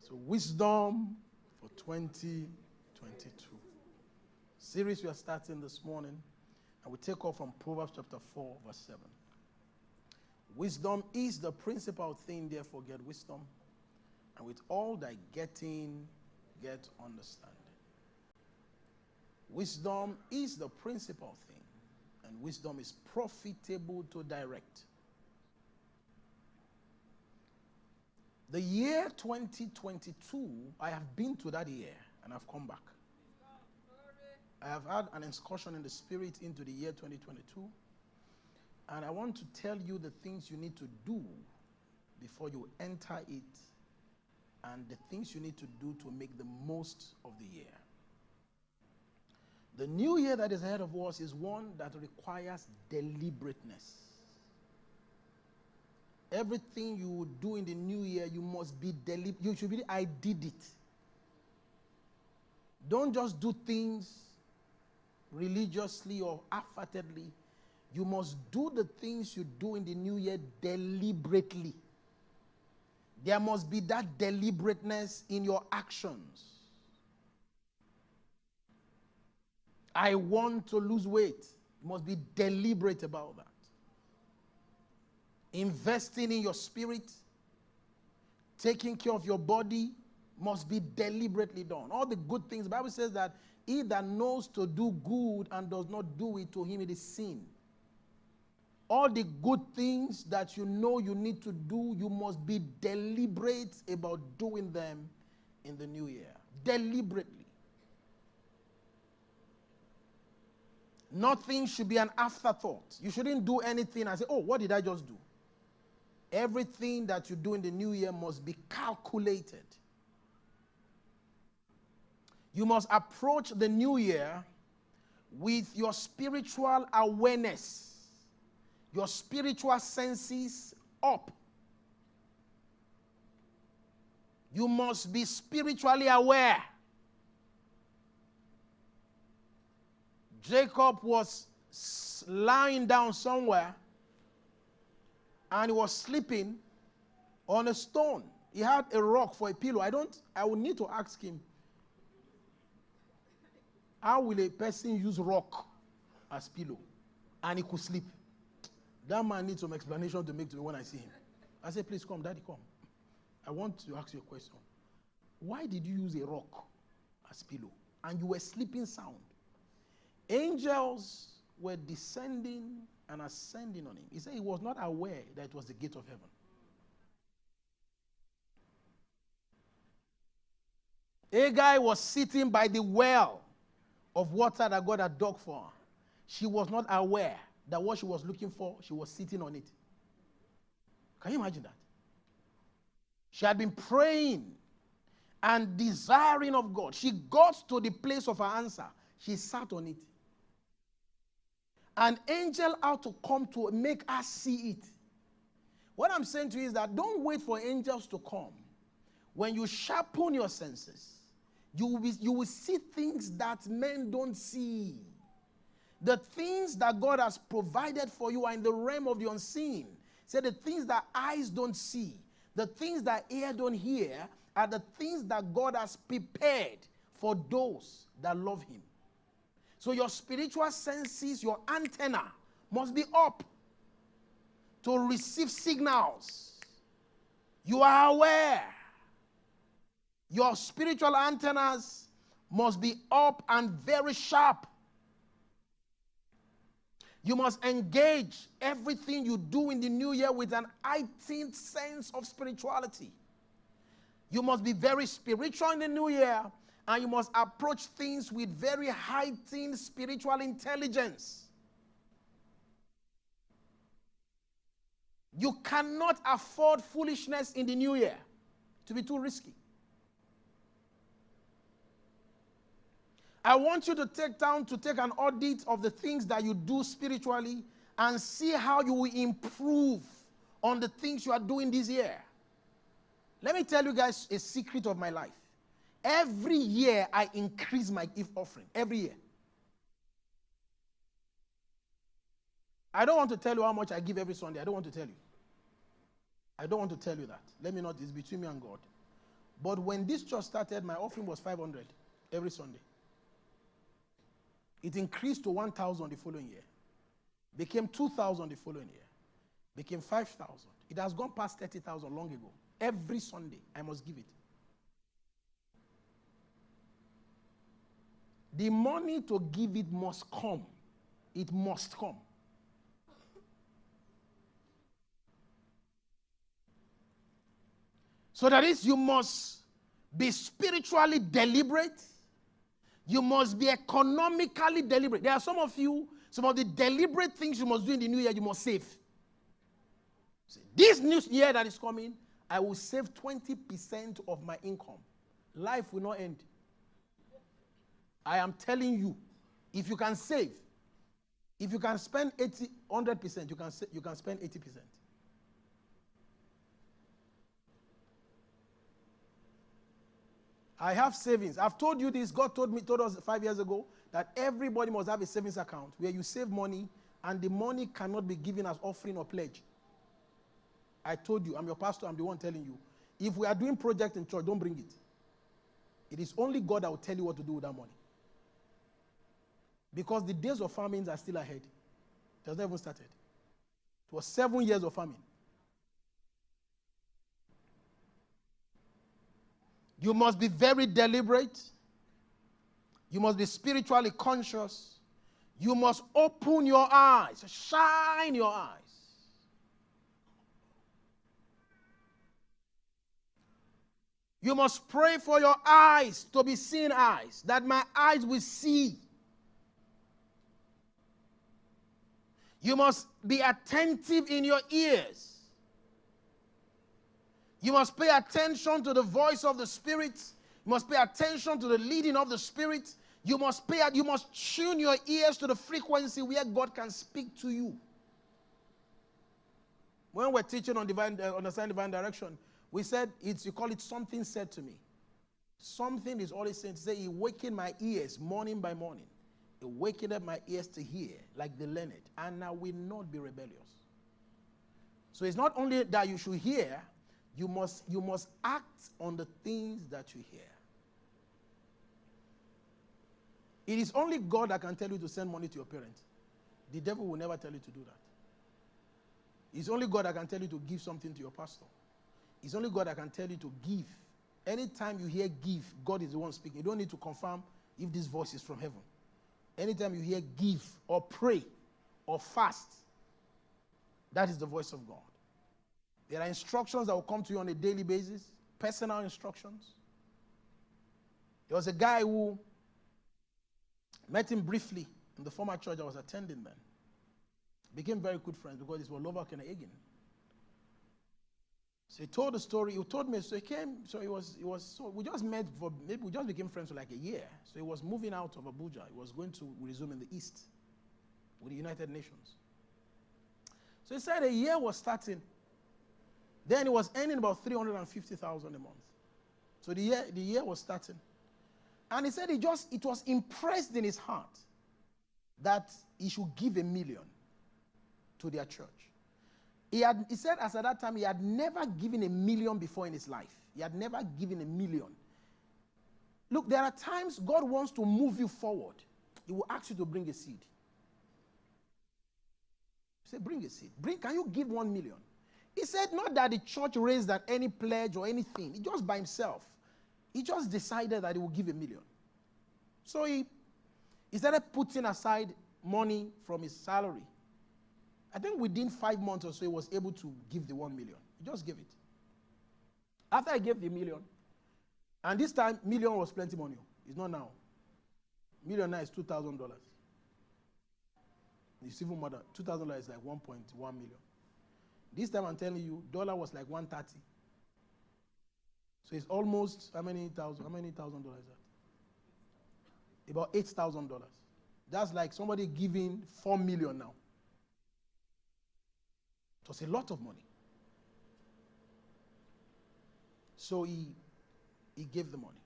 So wisdom for 2022. Series we are starting this morning, and we take off from Proverbs chapter 4, verse 7. Wisdom is the principal thing, therefore get wisdom, and with all thy getting, get understanding. Wisdom is the principal thing, and wisdom is profitable to direct. The year 2022, I have been to that year, and I've come back. I have had an excursion in the spirit into the year 2022, and I want to tell you the things you need to do before you enter it, and the things you need to do to make the most of the year. The new year that is ahead of us is one that requires deliberateness. Everything you would do in the new year, you must be deliberate. You should be, I did it. Don't just do things religiously or half-heartedly. You must do the things you do in the new year deliberately. There must be that deliberateness in your actions. I want to lose weight. You must be deliberate about that. Investing in your spirit, taking care of your body must be deliberately done. All the good things, the Bible says that he that knows to do good and does not do it, to him it is sin. All the good things that you know you need to do, you must be deliberate about doing them in the new year. Deliberately. Nothing should be an afterthought. You shouldn't do anything and say, oh, what did I just do? Everything that you do in the new year must be calculated. You must approach the new year with your spiritual awareness, your spiritual senses up. You must be spiritually aware. Jacob was lying down somewhere, and he was sleeping on a stone. He had a rock for a pillow. I would need to ask him, how will a person use rock as pillow? And he could sleep. That man needs some explanation to make to me when I see him. I say, please come, Daddy, come. I want to ask you a question. Why did you use a rock as pillow? And you were sleeping sound. Angels were descending and ascending on him. He said he was not aware that it was the gate of heaven. Haggai was sitting by the well of water that God had dug for her. She was not aware that what she was looking for, she was sitting on it. Can you imagine that? She had been praying and desiring of God. She got to the place of her answer. She sat on it. An angel had to come to make her see it. What I'm saying to you is that don't wait for angels to come. When you sharpen your senses, you will see things that men don't see. The things that God has provided for you are in the realm of the unseen. Say the things that eyes don't see, the things that ear don't hear, are the things that God has prepared for those that love him. So your spiritual senses, your antenna, must be up to receive signals. You are aware. Your spiritual antennas must be up and very sharp. You must engage everything you do in the new year with an heightened sense of spirituality. You must be very spiritual in the new year, and you must approach things with very heightened spiritual intelligence. You cannot afford foolishness in the new year. To be too risky. I want you to take an audit of the things that you do spiritually and see how you will improve on the things you are doing this year. Let me tell you guys a secret of my life. Every year I increase my gift offering. Every year. I don't want to tell you how much I give every Sunday. I don't want to tell you. I don't want to tell you that. Let me not. It's between me and God. But when this church started, my offering was 500 every Sunday. It increased to 1,000 the following year. Became 2,000 the following year. Became 5,000. It has gone past 30,000 long ago. Every Sunday, I must give it. The money to give it must come. It must come. So that is, you must be spiritually deliberate. You must be economically deliberate. There are some of you, some of the deliberate things you must do in the new year, you must save. This new year that is coming, I will save 20% of my income. Life will not end. I am telling you, if you can save, if you can spend 100%, you can spend 80%. I have savings. I've told you this. God told us 5 years ago that everybody must have a savings account where you save money and the money cannot be given as offering or pledge. I told you, I'm your pastor, I'm the one telling you. If we are doing project in church, don't bring it. It is only God that will tell you what to do with that money. Because the days of famines are still ahead. It has not even started. It was 7 years of famine. You must be very deliberate. You must be spiritually conscious. You must open your eyes, shine your eyes. You must pray for your eyes to be seeing eyes, that my eyes will see. You must be attentive in your ears. You must pay attention to the voice of the Spirit. You must pay attention to the leading of the Spirit. You must tune your ears to the frequency where God can speak to you. When we're teaching on understanding divine direction, we said you call it something said to me. Something is always saying to say, He wakened my ears morning by morning. He wakened up my ears to hear, like the learned, and I will not be rebellious. So it's not only that you should hear, you must act on the things that you hear. It is only God that can tell you to send money to your parents. The devil will never tell you to do that. It's only God that can tell you to give something to your pastor. It's only God that can tell you to give. Anytime you hear give, God is the one speaking. You don't need to confirm if this voice is from heaven. Anytime you hear give or pray or fast, that is the voice of God. There are instructions that will come to you on a daily basis, personal instructions. There was a guy who met him briefly in the former church I was attending then. Became very good friends because he was Lovak and Egin. So he told the story. He told me, so he came, so we just met for, maybe we just became friends for like a year. So he was moving out of Abuja. He was going to resume in the East with the United Nations. So he said a year was starting. Then he was earning about 350,000 a month. So the year was starting. And he said it was impressed in his heart that he should give $1 million to their church. He said as at that time he had never given $1 million before in his life. He had never given $1 million. Look, there are times God wants to move you forward. He will ask you to bring a seed. He said, bring a seed. Can you give $1 million? He said not that the church raised that any pledge or anything. He just by himself. He just decided that he would give $1 million. So he started putting aside money from his salary. I think within 5 months or so, he was able to give the $1 million. He just gave it. After I gave the $1 million, and this time, $1 million was plenty money. It's not now. $1 million now is $2,000. It's even more than $2,000 is like 1.1 million. This time I'm telling you, dollar was like 130. So it's almost how many thousand dollars is that? About $8,000. That's like somebody giving $4 million now. It was a lot of money. So he gave the money.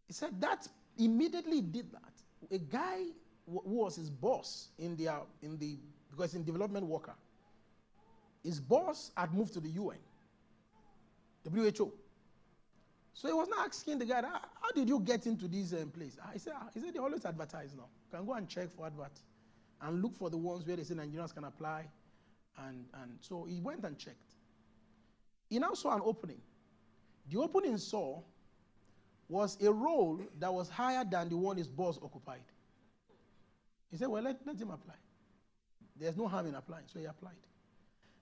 He said that immediately did that. A guy who was his boss because in development worker, his boss had moved to the UN. WHO. So he was not asking the guy, how did you get into this place? He said, they always advertise now. You can go and check for advert and look for the ones where they say Nigerians can apply. And so he went and checked. He now saw an opening. The opening saw was a role that was higher than the one his boss occupied. He said, well, let him apply. There's no harm in applying, so he applied.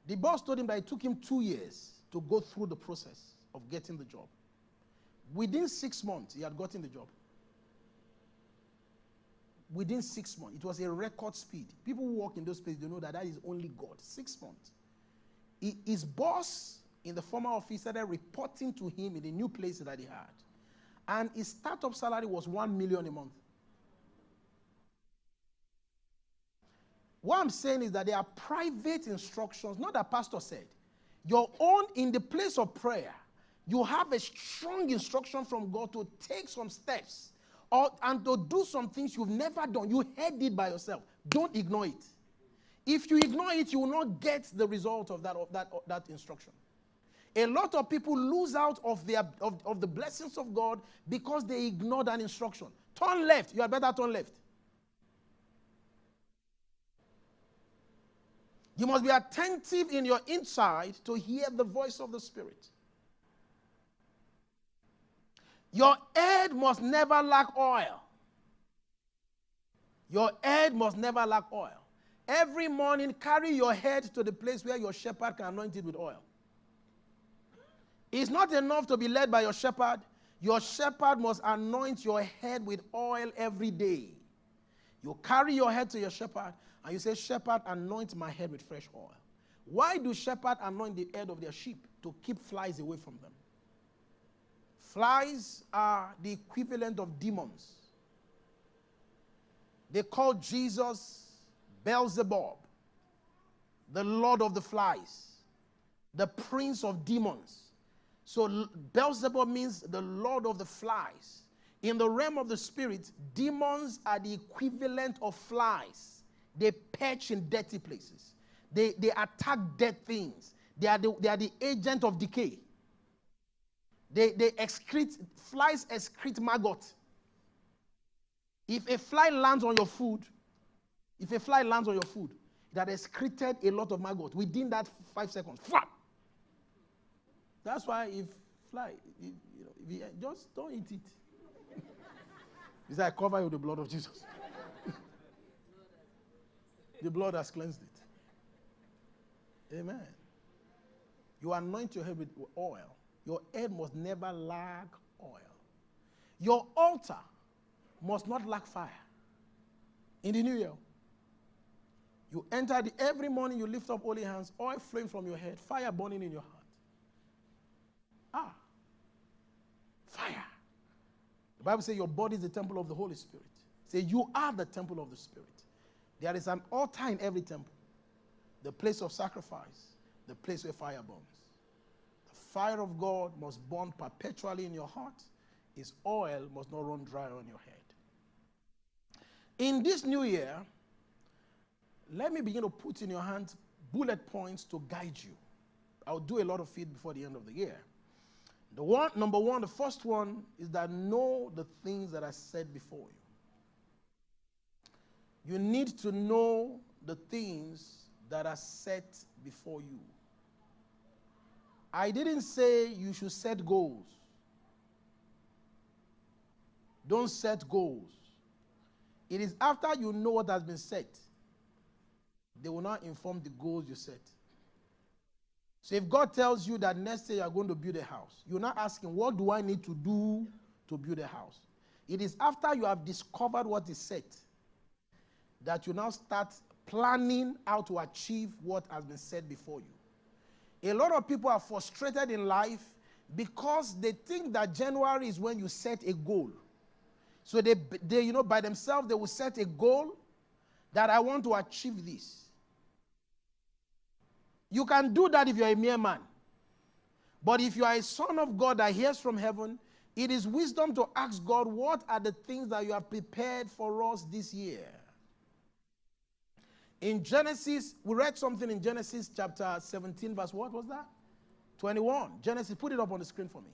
The boss told him that it took him 2 years to go through the process of getting the job. Within 6 months, he had gotten the job. Within 6 months. It was a record speed. People who work in those places, they know that is only God. 6 months. His boss in the former office started reporting to him in the new place that he had. And his startup salary was 1 million a month. What I'm saying is that there are private instructions, not that pastor said. Your own, in the place of prayer, you have a strong instruction from God to take some steps and to do some things you've never done. You heard it by yourself. Don't ignore it. If you ignore it, you will not get the result of that instruction. A lot of people lose out of the blessings of God because they ignore that instruction. Turn left. You had better turn left. You must be attentive in your inside to hear the voice of the Spirit. Your head must never lack oil. Your head must never lack oil. Every morning, carry your head to the place where your shepherd can anoint it with oil. It's not enough to be led by your shepherd. Your shepherd must anoint your head with oil every day. You carry your head to your shepherd, and you say, shepherd, anoint my head with fresh oil. Why do shepherds anoint the head of their sheep? To keep flies away from them. Flies are the equivalent of demons. They call Jesus Beelzebub, the Lord of the flies, the prince of demons. So Beelzebub means the Lord of the flies. In the realm of the spirit, demons are the equivalent of flies. They perch in dirty places. They attack dead things. They are the agent of decay. Flies excrete maggot. If a fly lands on your food, it had excreted a lot of maggot within that 5 seconds. Flap! That's why just don't eat it. He said, I cover you with the blood of Jesus. The blood has cleansed it. Amen. You anoint your head with oil. Your head must never lack oil. Your altar must not lack fire. In the new year, you enter every morning you lift up holy hands, oil flowing from your head, fire burning in your heart. Fire. The Bible says your body is the temple of the Holy Spirit. Say you are the temple of the Spirit. There is an altar in every temple. The place of sacrifice, the place where fire burns. The fire of God must burn perpetually in your heart. His oil must not run dry on your head. In this new year, let me begin to put in your hands bullet points to guide you. I'll do a lot of it before the end of the year. Number one, the first one is that know the things that are said before you. You need to know the things that are set before you. I didn't say you should set goals. Don't set goals. It is after you know what has been set, they will not inform the goals you set. So if God tells you that next year you are going to build a house, you're not asking, what do I need to do to build a house? It is after you have discovered what is set that you now start planning how to achieve what has been set before you. A lot of people are frustrated in life because they think that January is when you set a goal. So they by themselves, they will set a goal that I want to achieve this. You can do that if you're a mere man. But if you are a son of God that hears from heaven, it is wisdom to ask God, what are the things that you have prepared for us this year? In Genesis, we read something in Genesis chapter 17, verse what was that? 21. Genesis, put it up on the screen for me.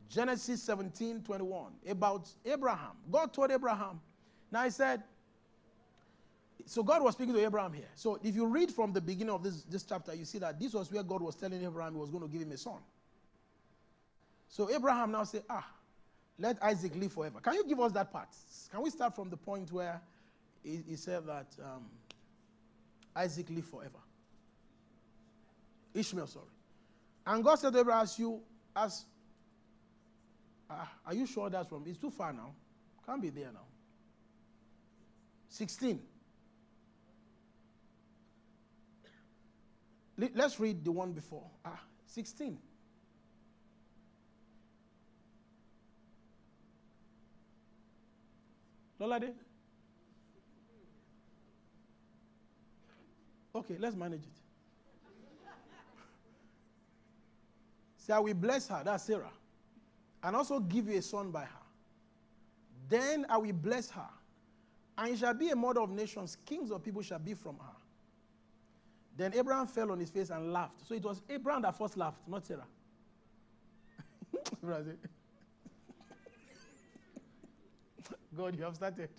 Genesis 17:21. About Abraham. God told Abraham. Now he said, so God was speaking to Abraham here. So if you read from the beginning of this chapter, you see that this was where God was telling Abraham he was going to give him a son. So Abraham now said, let Isaac live forever. Can you give us that part? Can we start from the point where he said that Isaac live forever? Ishmael, sorry. And God said to Abraham, are you sure that's from? It's too far now. Can't be there now. 16. Let's read the one before. 16. Lolade? Okay, let's manage it. Say, I will bless her, that's Sarah, and also give you a son by her. Then I will bless her, and she shall be a mother of nations, kings of people shall be from her. Then Abraham fell on his face and laughed. So it was Abraham that first laughed, not Sarah. God, you have started.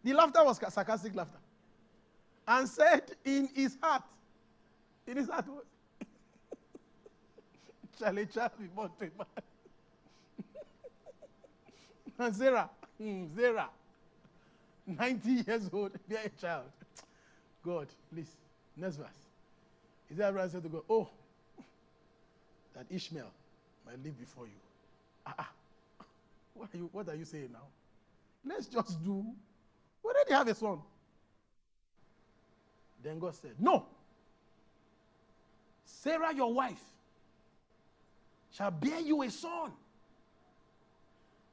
The laughter was sarcastic laughter. And said in his heart, what? Shall a child be born to a man? And Sarah, 90 years old, bear a child. God, please, next verse. Is that Abraham said to God, that Ishmael might live before you. What are you saying now? Let's just do. We already have a son. Then God said, no. Sarah, your wife, shall bear you a son,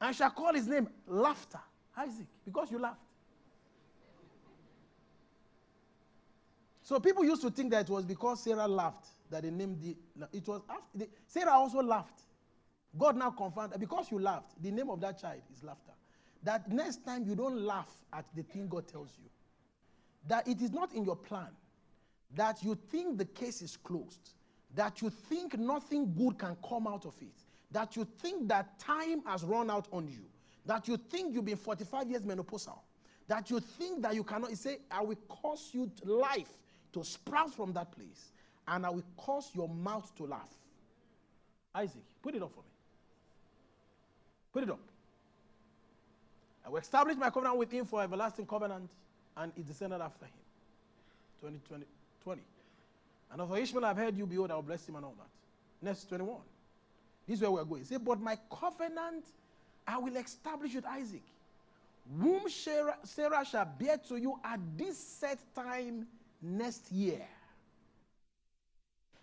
and shall call his name Laughter, Isaac, because you laughed. So people used to think that it was because Sarah laughed that they named it was after Sarah also laughed. God now confirmed that because you laughed, the name of that child is Laughter. That next time you don't laugh at the thing God tells you. That it is not in your plan. That you think the case is closed. That you think nothing good can come out of it. That you think that time has run out on you. That you think you've been 45 years menopausal. That you think that you cannot. He said, I will cause you life to sprout from that place. And I will cause your mouth to laugh. Isaac, put it up for me. Put it up. I will establish my covenant with him for everlasting covenant, and his descendant after him. 20. And of Ishmael I've heard you, behold, I will bless him and all that. Next 21. This is where we're going. Say, but my covenant I will establish with Isaac, whom Sarah shall bear to you at this set time next year.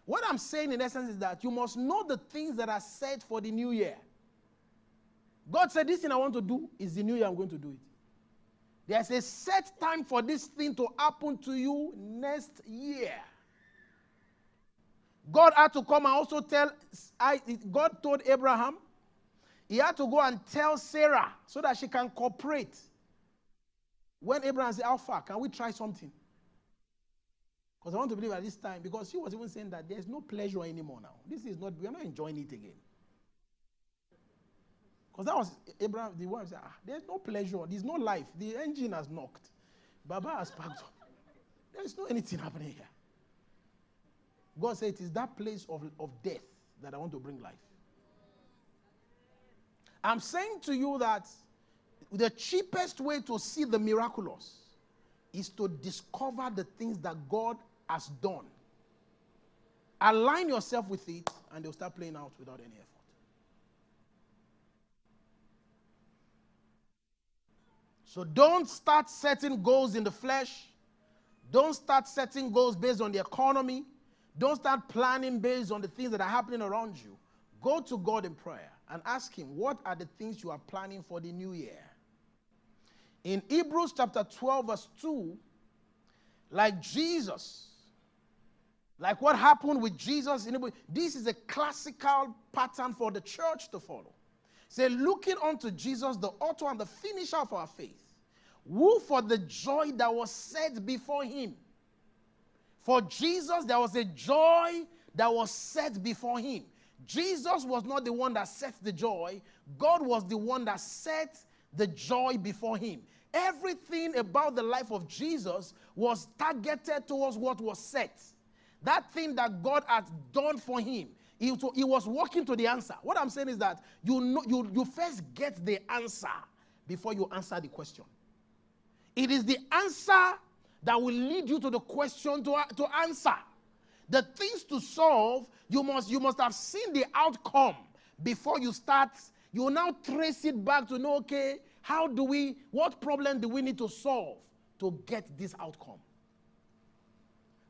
What I'm saying in essence is that you must know the things that are set for the new year. God said, this thing I want to do is the new year I'm going to do it. There's a set time for this thing to happen to you next year. God had to come and also God told Abraham, he had to go and tell Sarah so that she can cooperate. When Abraham said, how far? Can we try something? Because I want to believe at this time, because she was even saying that there's no pleasure anymore now. We're not enjoying it again. Because that was Abraham, the wife said, there's no pleasure, there's no life. The engine has knocked. Baba has packed up. There's no anything happening here. God said, it is that place of death that I want to bring life. I'm saying to you that the cheapest way to see the miraculous is to discover the things that God has done. Align yourself with it, and they'll start playing out without any effort. So don't start setting goals in the flesh. Don't start setting goals based on the economy. Don't start planning based on the things that are happening around you. Go to God in prayer and ask him, what are the things you are planning for the new year? In Hebrews chapter 12 verse 2, like Jesus, like what happened with Jesus, this is a classical pattern for the church to follow. Say, looking unto Jesus, the author and the finisher of our faith, who for the joy that was set before him. For Jesus, there was a joy that was set before him. Jesus was not the one that set the joy. God was the one that set the joy before him. Everything about the life of Jesus was targeted towards what was set. That thing that God had done for him, he was walking to the answer. What I'm saying is that you first get the answer before you answer the question. It is the answer that will lead you to the question to answer. The things to solve, you must have seen the outcome before you start. You will now trace it back to know, okay, what problem do we need to solve to get this outcome?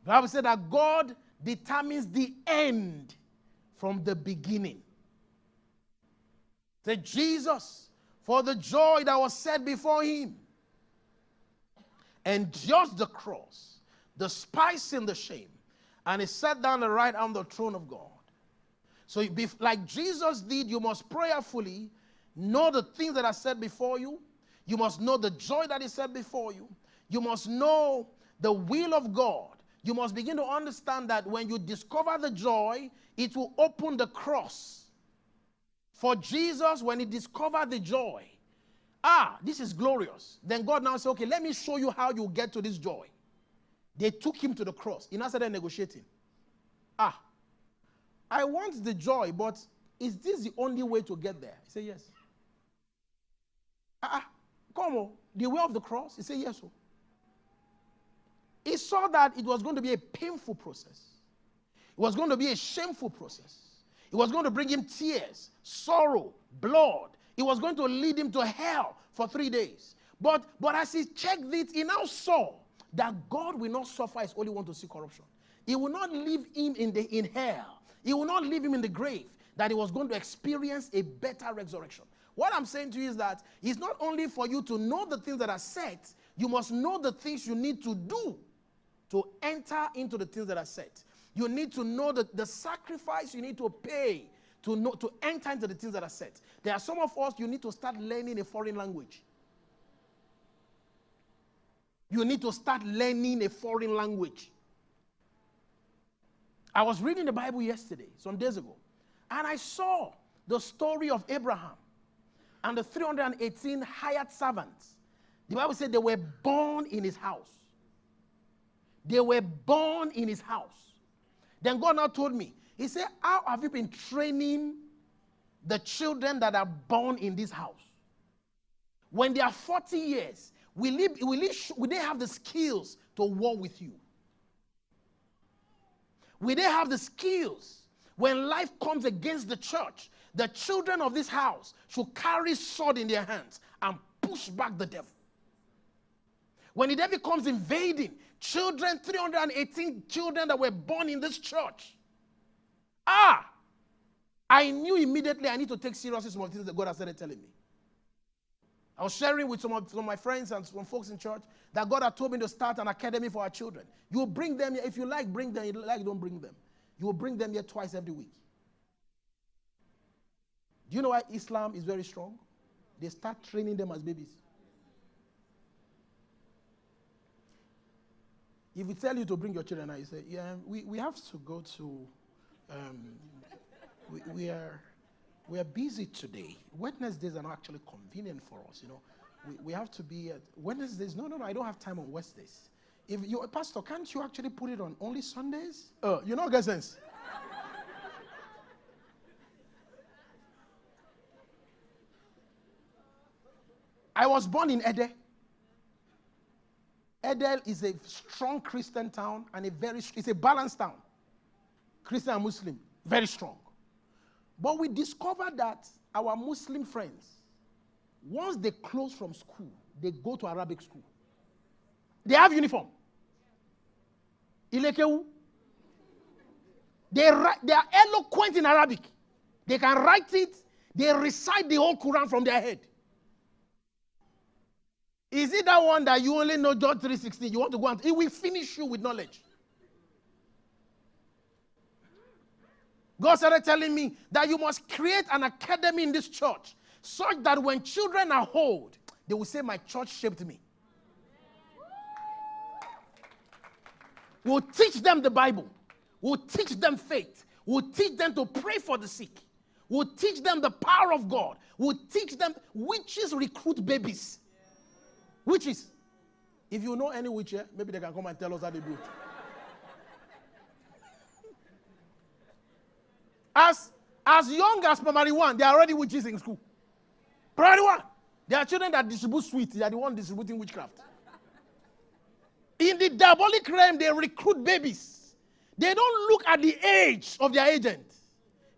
The Bible said that God determines the end from the beginning. Say, Jesus, for the joy that was set before him, endured the cross, despising the shame, and he sat down at the right hand of the throne of God. So like Jesus did, you must prayerfully know the things that are set before you. You must know the joy that is set before you. You must know the will of God. You must begin to understand that when you discover the joy, it will open the cross. For Jesus, when he discovered the joy, this is glorious. Then God now said, okay, let me show you how you get to this joy. They took him to the cross. He now started negotiating. I want the joy, but is this the only way to get there? He said, yes. Come on, the way of the cross? He said, yes. Sir. He saw that it was going to be a painful process. It was going to be a shameful process. It was going to bring him tears, sorrow, blood. It was going to lead him to hell for 3 days. But as he checked it, he now saw that God will not suffer his only one to see corruption. He will not leave him in hell. He will not leave him in the grave, that he was going to experience a better resurrection. What I'm saying to you is that it's not only for you to know the things that are set, you must know the things you need to do to enter into the things that are set. You need to know the sacrifice you need to pay to enter into the things that are set. There are some of us, you need to start learning a foreign language. You need to start learning a foreign language. I was reading the Bible yesterday, some days ago, and I saw the story of Abraham and the 318 hired servants. The Bible said they were born in his house. They were born in his house. Then God now told me, he said, how have you been training the children that are born in this house? When they are 40 years, will they have the skills to war with you? Will they have the skills when life comes against the church? The children of this house should carry sword in their hands and push back the devil. When the devil comes invading, 318 children that were born in this church. I knew immediately I need to take seriously some of the things that God has started telling me. I was sharing with some of my friends and some folks in church that God had told me to start an academy for our children. You will bring them here. If you like, bring them. If you like, don't bring them. You will bring them here twice every week. Do you know why Islam is very strong? They start training them as babies. If we tell you to bring your children now, you say, yeah, we have to go to, we are busy today. Wednesdays are not actually convenient for us, you know. We have to be at Wednesdays. No, I don't have time on Wednesdays. If you're a pastor, can't you actually put it on only Sundays? You know, get sense. I was born in Ede. Ede is a strong Christian town and it's a balanced town. Christian and Muslim, very strong. But we discovered that our Muslim friends, once they close from school, they go to Arabic school. They have uniform. Ilekeu. They are eloquent in Arabic. They can write it. They recite the whole Quran from their head. Is it that one that you only know John 3:16? You want to go and it will finish you with knowledge. God started telling me that you must create an academy in this church such that when children are old, they will say, my church shaped me. We'll teach them the Bible. We'll teach them faith. We'll teach them to pray for the sick. We'll teach them the power of God. We'll teach them witches recruit babies. Witches. If you know any witch here, maybe they can come and tell us how they do it. As young as primary 1, they are already witches in school. Primary 1. There are children that distribute sweets. They are the ones distributing witchcraft. In the diabolic realm, they recruit babies. They don't look at the age of their agent.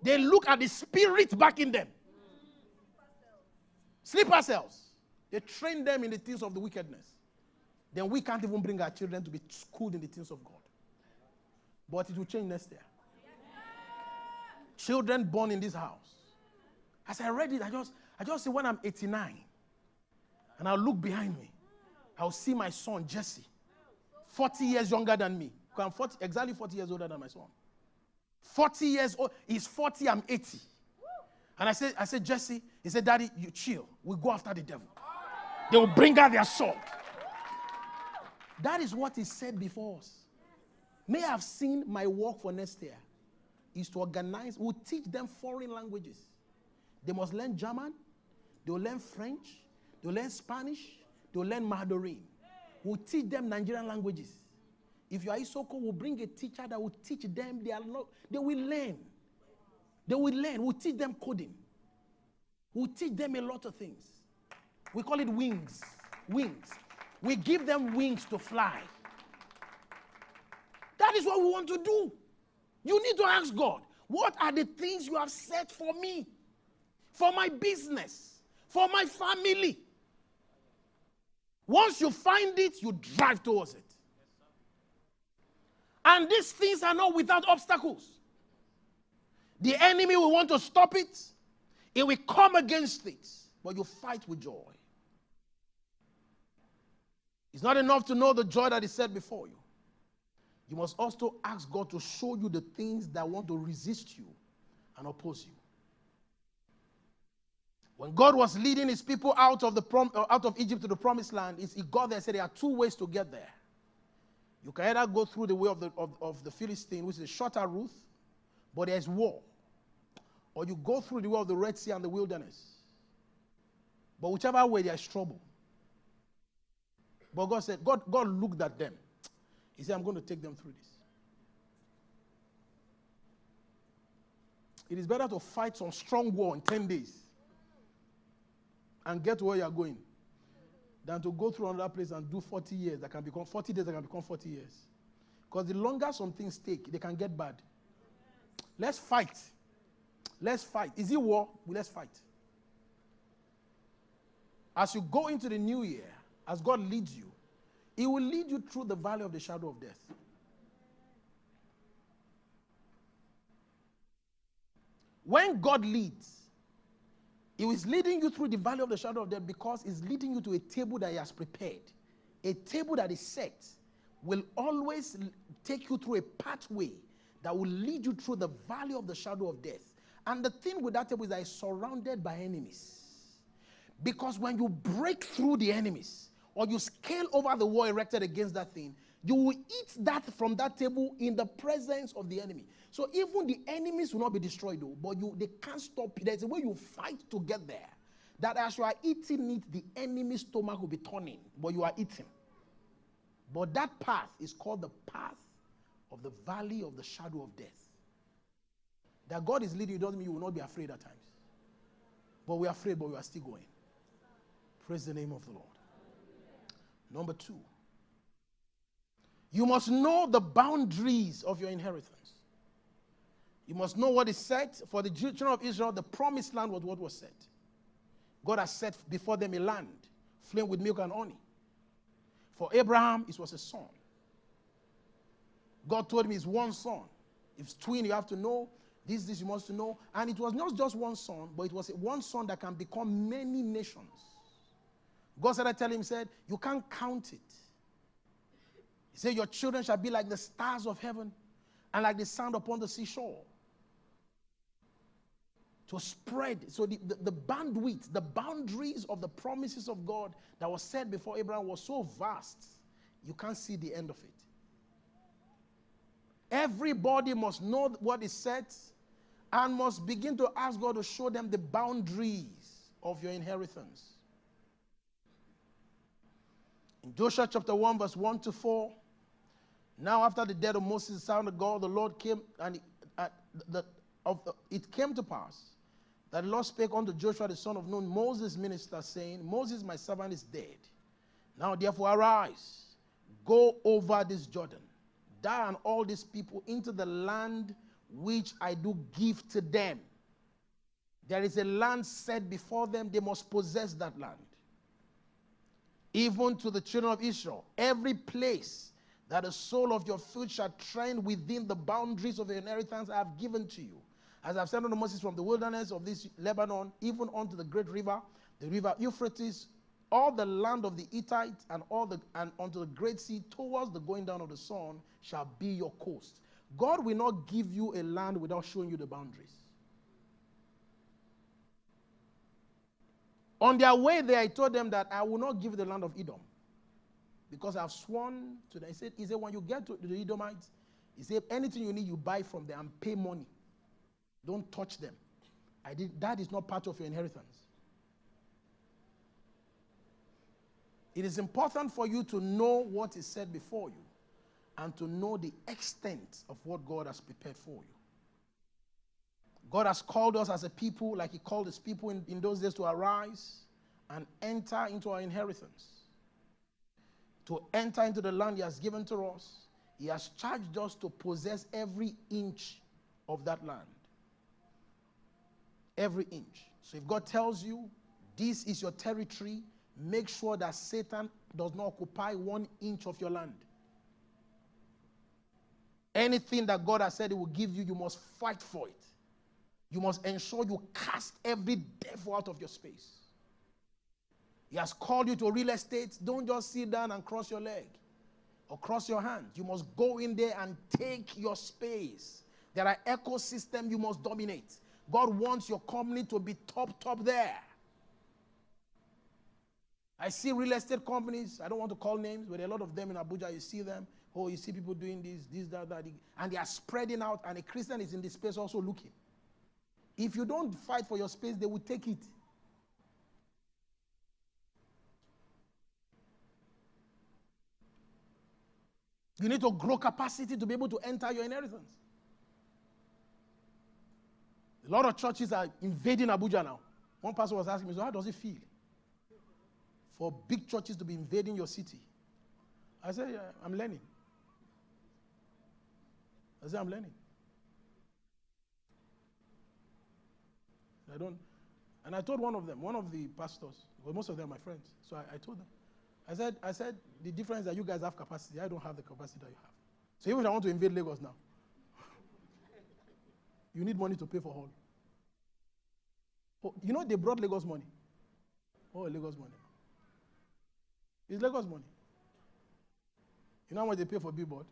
They look at the spirit back in them. Sleeper cells. They train them in the things of the wickedness. Then we can't even bring our children to be schooled in the things of God. But it will change next year. Children born in this house. As I read it, I just see when I'm 89, and I'll look behind me, I'll see my son, Jesse, 40 years younger than me. I'm exactly 40 years older than my son. 40 years old. He's 40, I'm 80. And I said, Jesse, he said, Daddy, you chill. We'll go after the devil. They will bring out their sword. That is what is said before us. May I have seen my work for next year is to organize, we'll teach them foreign languages. They must learn German, they'll learn French, they'll learn Spanish, they'll learn Mandarin. We'll teach them Nigerian languages. If you are Isoko, we'll bring a teacher that will teach them. They will learn. They will learn. We'll teach them coding. We'll teach them a lot of things. We call it wings. Wings. We give them wings to fly. That is what we want to do. You need to ask God, what are the things you have set for me? For my business? For my family? Once you find it, you drive towards it. And these things are not without obstacles. The enemy will want to stop it. It will come against it. But you fight with joy. It's not enough to know the joy that is set before you. You must also ask God to show you the things that want to resist you and oppose you. When God was leading his people out of Egypt to the promised land, he got there and said there are two ways to get there. You can either go through the way of the Philistine, which is a shorter route, but there's war. Or you go through the way of the Red Sea and the wilderness. But whichever way, there's trouble. But God said, God looked at them. He said, I'm going to take them through this. It is better to fight some strong war in 10 days and get to where you are going than to go through another place and do 40 years that can become 40 days that can become 40 years. Because the longer some things take, they can get bad. Let's fight. Let's fight. Is it war? Well, let's fight. As you go into the new year, as God leads you, he will lead you through the valley of the shadow of death. When God leads, he is leading you through the valley of the shadow of death because he's leading you to a table that he has prepared. A table that is set will always take you through a pathway that will lead you through the valley of the shadow of death. And the thing with that table is that it's surrounded by enemies. Because when you break through the enemies, or you scale over the wall erected against that thing, you will eat that from that table in the presence of the enemy. So even the enemies will not be destroyed though, but they can't stop. There's a way you fight to get there. That as you are eating it, the enemy's stomach will be turning, but you are eating. But that path is called the path of the valley of the shadow of death. That God is leading you doesn't mean you will not be afraid at times. But we are afraid, but we are still going. Praise the name of the Lord. Number 2, you must know the boundaries of your inheritance. You must know what is set. For the children of Israel, the promised land was what was set. God has set before them a land, flowing with milk and honey. For Abraham, it was a son. God told him it's one son. If it's twin, you have to know. This you must know. And it was not just one son, but it was one son that can become many nations. God said, I tell him, said, you can't count it. He said, your children shall be like the stars of heaven and like the sand upon the seashore. To spread. So the bandwidth, the boundaries of the promises of God that was said before Abraham was so vast, you can't see the end of it. Everybody must know what is set and must begin to ask God to show them the boundaries of your inheritance. In Joshua chapter 1, verse 1 to 4, now after the death of Moses, the son of God, the Lord came, and it came to pass that the Lord spake unto Joshua the son of Nun, Moses' minister, saying, Moses my servant is dead. Now therefore arise, go over this Jordan, thou and all these people, into the land which I do give to them. There is a land set before them, they must possess that land. Even to the children of Israel, every place that the sole of your foot shall tread within the boundaries of the inheritance I have given to you. As I have sent unto Moses from the wilderness of this Lebanon, even unto the great river, the river Euphrates, all the land of the Hittites, and unto the great sea, towards the going down of the sun, shall be your coast. God will not give you a land without showing you the boundaries. On their way there, I told them that I will not give the land of Edom, because I have sworn to them. He said, when you get to the Edomites, he said, anything you need, you buy from them and pay money. Don't touch them. That is not part of your inheritance. It is important for you to know what is said before you and to know the extent of what God has prepared for you. God has called us as a people, like he called his people in those days, to arise and enter into our inheritance. To enter into the land he has given to us. He has charged us to possess every inch of that land. Every inch. So if God tells you, this is your territory, make sure that Satan does not occupy 1 inch of your land. Anything that God has said he will give you, you must fight for it. You must ensure you cast every devil out of your space. He has called you to real estate. Don't just sit down and cross your leg or cross your hand. You must go in there and take your space. There are ecosystems you must dominate. God wants your company to be top there. I see real estate companies, I don't want to call names, but there are a lot of them in Abuja. You see them. Oh, you see people doing this, that. And they are spreading out, and a Christian is in the space also looking. If you don't fight for your space, they will take it. You need to grow capacity to be able to enter your inheritance. A lot of churches are invading Abuja now. One pastor was asking me, so how does it feel for big churches to be invading your city? I said, yeah, I'm learning. I'm learning. And I told one of the pastors, well, most of them are my friends, so I told them. I said, the difference is that you guys have capacity. I don't have the capacity that you have. So even if I want to invade Lagos now, you need money to pay for hall. Oh, you know they brought Lagos money. Oh, Lagos money. It's Lagos money. You know how much they pay for billboard?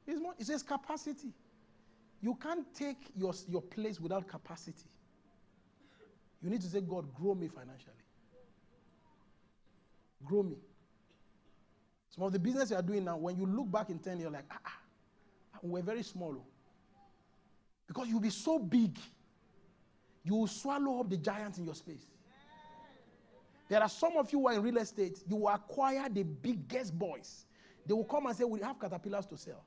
It says capacity. You can't take your place without capacity. You need to say, God, grow me financially. Grow me. Some of the business you are doing now, when you look back in 10 years, you're like, we're very small. Because you'll be so big, you will swallow up the giants in your space. There are some of you who are in real estate, you will acquire the biggest boys. They will come and say, we have caterpillars to sell.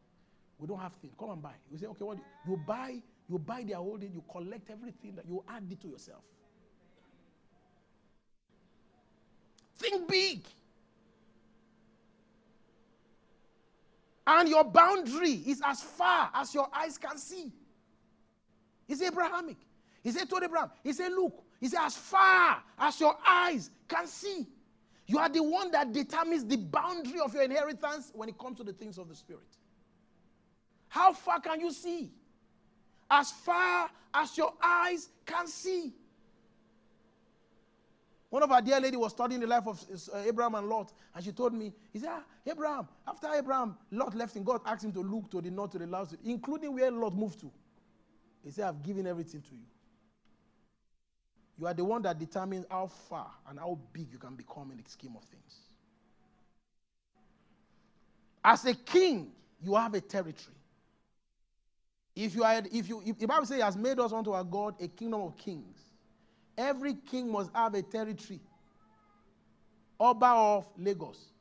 We don't have things. Come and buy. You say, okay, what? You buy their holding, you collect everything, that you add it to yourself. Think big. And your boundary is as far as your eyes can see. It's Abrahamic. He said to Abraham, he said, look, he said, as far as your eyes can see. You are the one that determines the boundary of your inheritance when it comes to the things of the Spirit. How far can you see? As far as your eyes can see. One of our dear lady was studying the life of Abraham and Lot, and she told me, he said, Abraham, after Abraham, Lot left him, God asked him to look to the north, to the south, including where Lot moved to. He said, I've given everything to you. You are the one that determines how far and how big you can become in the scheme of things. As a king, You have a territory. If the Bible says he has made us unto our God a kingdom of kings, every king must have a territory. Oba of Lagos.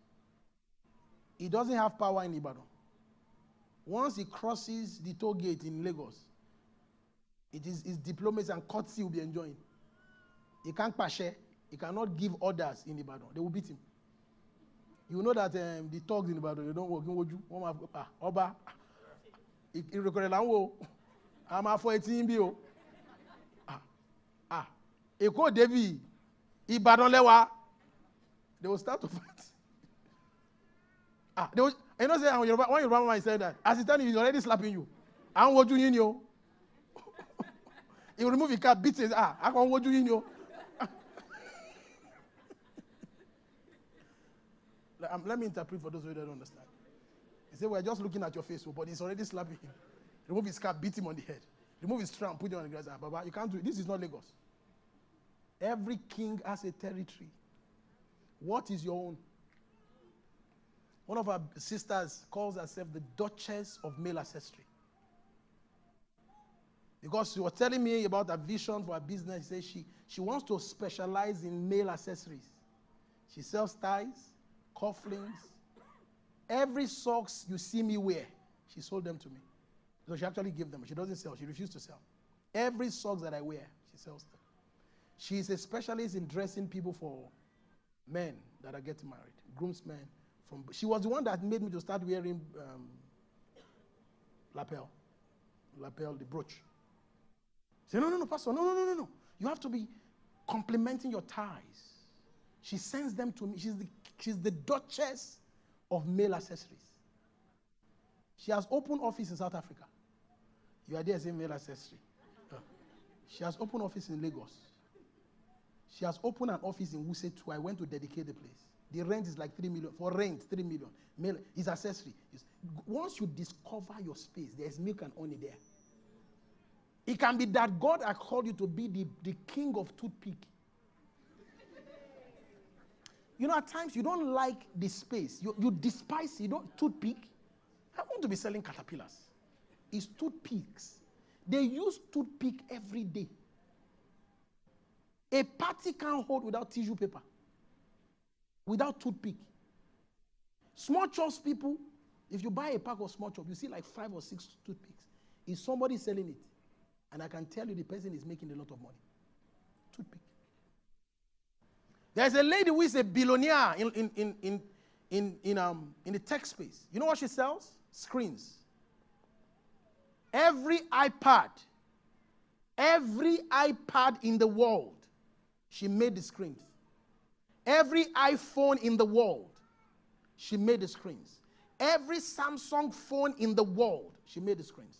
He doesn't have power in Ibadan. Once he crosses the toll gate in Lagos, it is his diplomacy and courtesy will be enjoying. He can't pashe. He cannot give orders in Ibadan. They will beat him. You know that the thugs in Ibadan, they don't work in Woju. Oba. He recorded that. I'm a 14 bio. Eko Devi. Ibadan lewa. They will start to fight. They will, you know, say, when your man said that, as he's telling you, he's already slapping you. I don't want you in you. He will remove his cap, beat his, I can't want you in you. Let me interpret for those who don't understand. He said, we're just looking at your face, but he's already slapping him. Remove his cap, beat him on the head. Remove his strap, put him on the grass. Baba, you can't do it. This is not Lagos. Every king has a territory. What is your own? One of our sisters calls herself the Duchess of Male Accessory. Because she was telling me about her vision for her business. She says she wants to specialize in male accessories. She sells ties, cufflinks. Every socks you see me wear, she sold them to me. So she actually gave them. She doesn't sell. She refused to sell. Every socks that I wear, she sells them. She is a specialist in dressing people for men that are getting married, groomsmen. She was the one that made me to start wearing lapel, the brooch. Say, no, Pastor, no. You have to be complimenting your ties. She sends them to me. She's the Duchess of Male Accessories. She has opened office in South Africa. You are there saying male accessory. She has opened office in Lagos. She has opened an office in Wuse too. I went to dedicate the place. The rent is like 3 million. For rent, 3 million. Male is accessory. Once you discover your space, there's milk and honey there. It can be that God has called you to be the king of toothpick. You know, at times you don't like the space. You despise it. Toothpick. I want to be selling caterpillars. It's toothpicks. They use toothpick every day. A party can't hold without tissue paper. Without toothpick. Small chops people, if you buy a pack of small chops, you see like 5 or 6 toothpicks. Is somebody selling it? And I can tell you the person is making a lot of money. Toothpick. There's a lady who is a billionaire in the tech space. You know what she sells? Screens. Every iPad in the world, she made the screens. Every iPhone in the world, she made the screens. Every Samsung phone in the world, she made the screens.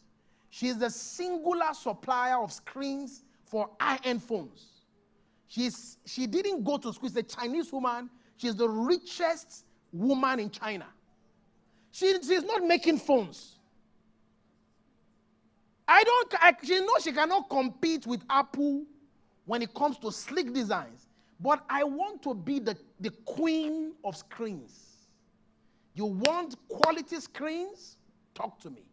She is the singular supplier of screens for high-end phones. She didn't go to school. She's a Chinese woman. She's the richest woman in China. She's not making phones. She knows she cannot compete with Apple when it comes to sleek designs. But I want to be the queen of screens. You want quality screens? Talk to me.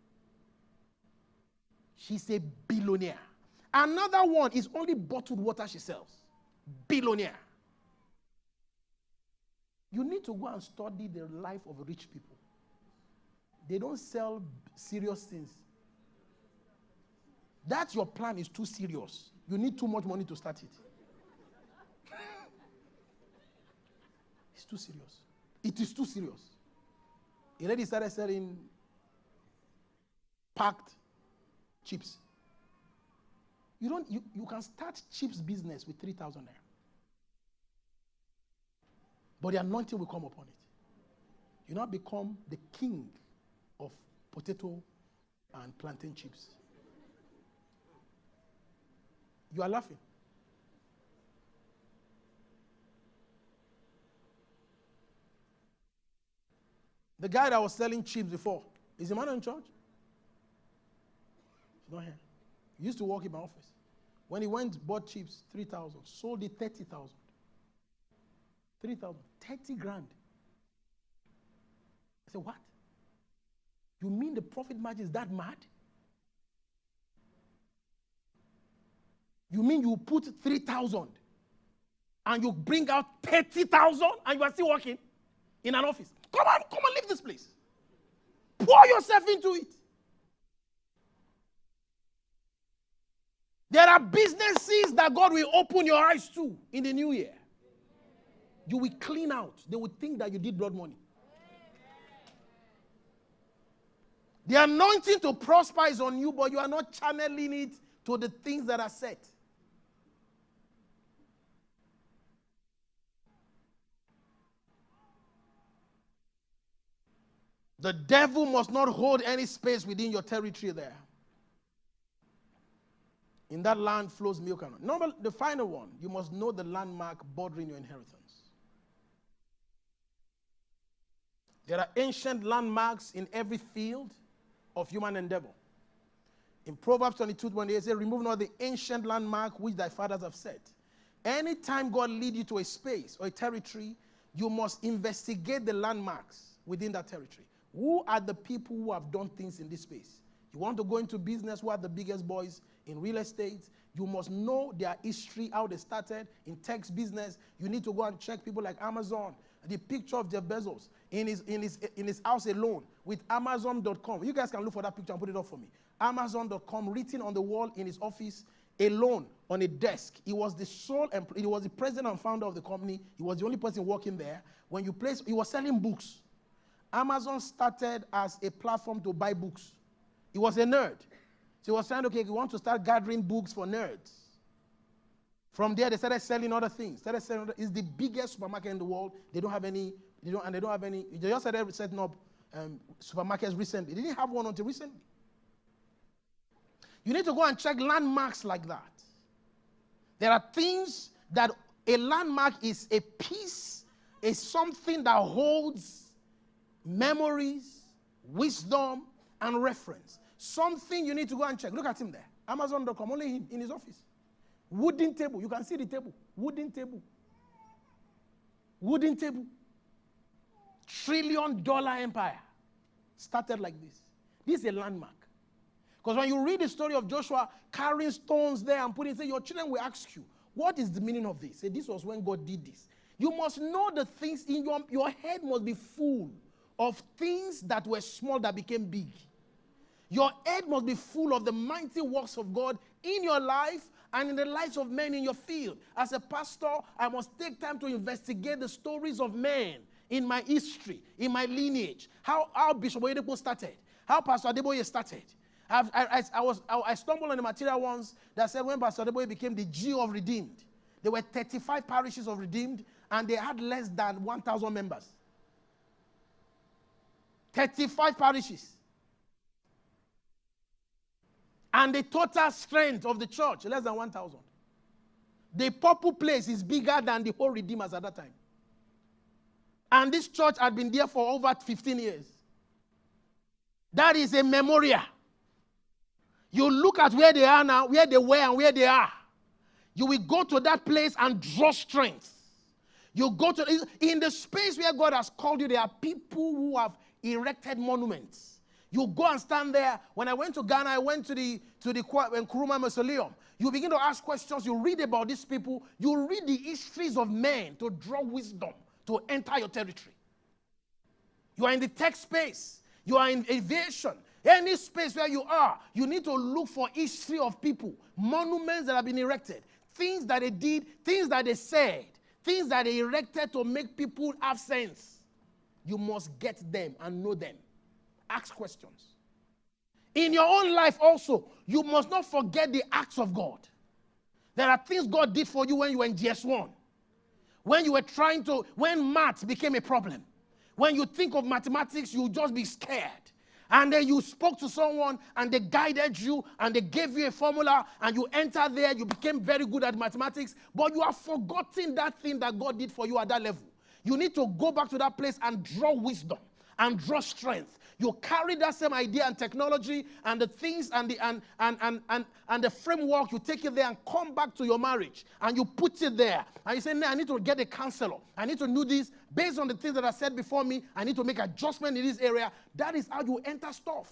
She's a billionaire. Another one is only bottled water she sells. Billionaire. You need to go and study the life of rich people. They don't sell serious things. That your plan is too serious. You need too much money to start it. It's too serious. It is too serious. A lady started selling packed chips. You can start chips business with 3,000 naira. But the anointing will come upon it. You now become the king of potato and plantain chips. You are laughing. The guy that was selling chips before, is the man in church? He's not here. He used to work in my office. When he went, bought chips, 3,000, sold it 30,000. 3,000, 30 grand. I said, what? You mean the profit margin is that mad? You mean you put 3,000 and you bring out 30,000 and you are still working in an office? Come on, leave this place. Pour yourself into it. There are businesses that God will open your eyes to in the new year. You will clean out. They will think that you did blood money. The anointing to prosper is on you, but you are not channeling it to the things that are set. The devil must not hold any space within your territory there. In that land flows milk and honey. The final one, you must know the landmark bordering your inheritance. There are ancient landmarks in every field of human endeavor. In Proverbs 22:28, it says, remove not the ancient landmark which thy fathers have set. Anytime God leads you to a space or a territory, you must investigate the landmarks within that territory. Who are the people who have done things in this space? You want to go into business, who are the biggest boys in real estate? You must know their history, how they started. In tech business, you need to go and check people like Amazon. The picture of Jeff Bezos in his house alone with Amazon.com. You guys can look for that picture and put it up for me. Amazon.com written on the wall in his office alone on a desk. He was the sole employee. He was the president and founder of the company. He was the only person working there. When you place, he was selling books. Amazon started as a platform to buy books. He was a nerd. So he was saying, okay, we want to start gathering books for nerds. From there, they started selling other things. It's the biggest supermarket in the world. They don't have any. They just started setting up supermarkets recently. They didn't have one until recently. You need to go and check landmarks like that. There are things that a landmark is a piece, is something that holds memories, wisdom, and reference. Something you need to go and check. Look at him there. Amazon.com, only him in his office. Wooden table. You can see the table. Wooden table. Wooden table. $1 trillion empire. Started like this. This is a landmark. Because when you read the story of Joshua carrying stones there and putting, say, your children will ask you, what is the meaning of this? Say, this was when God did this. You must know the things in your head must be full of things that were small that became big. Your head must be full of the mighty works of God in your life and in the lives of men in your field. As a pastor, I must take time to investigate the stories of men in my history, in my lineage. How Bishop Ogidigbo started, how Pastor Adeboye started. I stumbled on the material once that said when Pastor Adeboye became the G of Redeemed, there were 35 parishes of Redeemed, and they had less than 1,000 members. 35 parishes. And the total strength of the church, less than 1,000. The purple place is bigger than the whole Redeemers at that time. And this church had been there for over 15 years. That is a memorial. You look at where they are now, where they were and where they are. You will go to that place and draw strength. You go to, in the space where God has called you, there are people who have erected monuments. You go and stand there. When I went to Ghana, I went to the Nkrumah Mausoleum. You begin to ask questions. You read about these people. You read the histories of men to draw wisdom to enter your territory. You are in the tech space. You are in aviation. Any space where you are, you need to look for history of people, monuments that have been erected, things that they did, things that they said, things that they erected to make people have sense. You must get them and know them. Ask questions. In your own life also, you must not forget the acts of God. There are things God did for you when you were in GS1. When you were when maths became a problem. When you think of mathematics, you'll just be scared. And then you spoke to someone and they guided you and they gave you a formula and you entered there, you became very good at mathematics, but you have forgotten that thing that God did for you at that level. You need to go back to that place and draw wisdom and draw strength. You carry that same idea and technology and the things and the framework, you take it there and come back to your marriage and you put it there. And you say, no, I need to get a counselor. I need to do this based on the things that I said before me. I need to make adjustment in this area. That is how you enter stuff.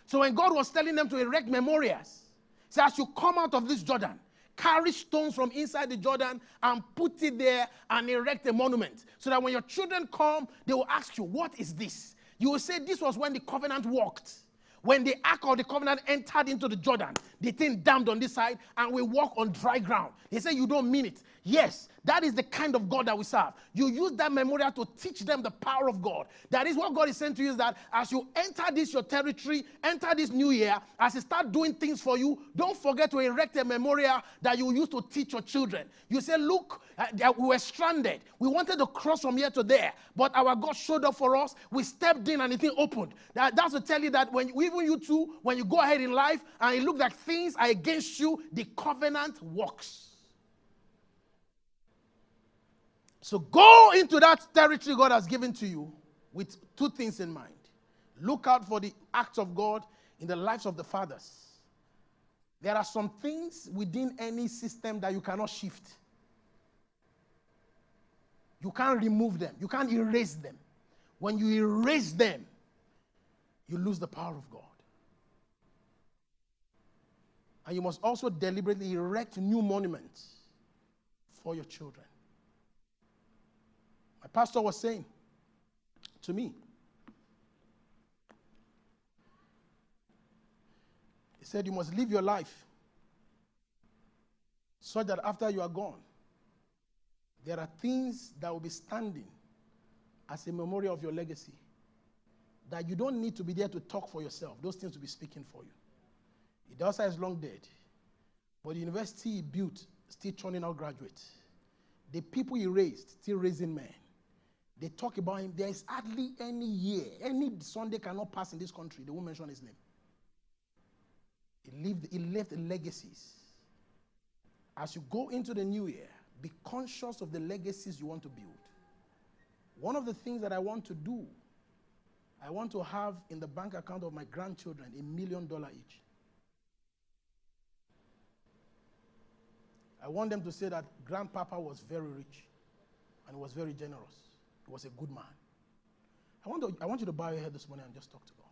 So when God was telling them to erect memorials, he said, as you come out of this Jordan, carry stones from inside the Jordan and put it there and erect a monument. So that when your children come, they will ask you, what is this? You will say, this was when the covenant walked. When the ark of the covenant entered into the Jordan, the thing dammed on this side and we walk on dry ground. They say, you don't mean it. Yes, that is the kind of God that we serve. You use that memorial to teach them the power of God. That is what God is saying to you, is that as you enter this, your territory, enter this new year, as He start doing things for you, don't forget to erect a memorial that you use to teach your children. You say, look, we were stranded. We wanted to cross from here to there, but our God showed up for us. We stepped in and the thing opened. That's to tell you that when even you too, when you go ahead in life and it looks like things are against you, the covenant works. So go into that territory God has given to you with two things in mind. Look out for the acts of God in the lives of the fathers. There are some things within any system that you cannot shift. You can't remove them. You can't erase them. When you erase them, you lose the power of God. And you must also deliberately erect new monuments for your children. My pastor was saying to me, he said, you must live your life so that after you are gone, there are things that will be standing as a memorial of your legacy that you don't need to be there to talk for yourself. Those things will be speaking for you. The daughter is long dead, but the university he built still churning out graduates. The people he raised still raising men. They talk about him. There is hardly any year, any Sunday cannot pass in this country, they won't mention his name. He left legacies. As you go into the new year, be conscious of the legacies you want to build. One of the things that I want to do, I want to have in the bank account of my grandchildren $1 million each. I want them to say that grandpapa was very rich and was very generous. He was a good man. I want you to bow your head this morning and just talk to God.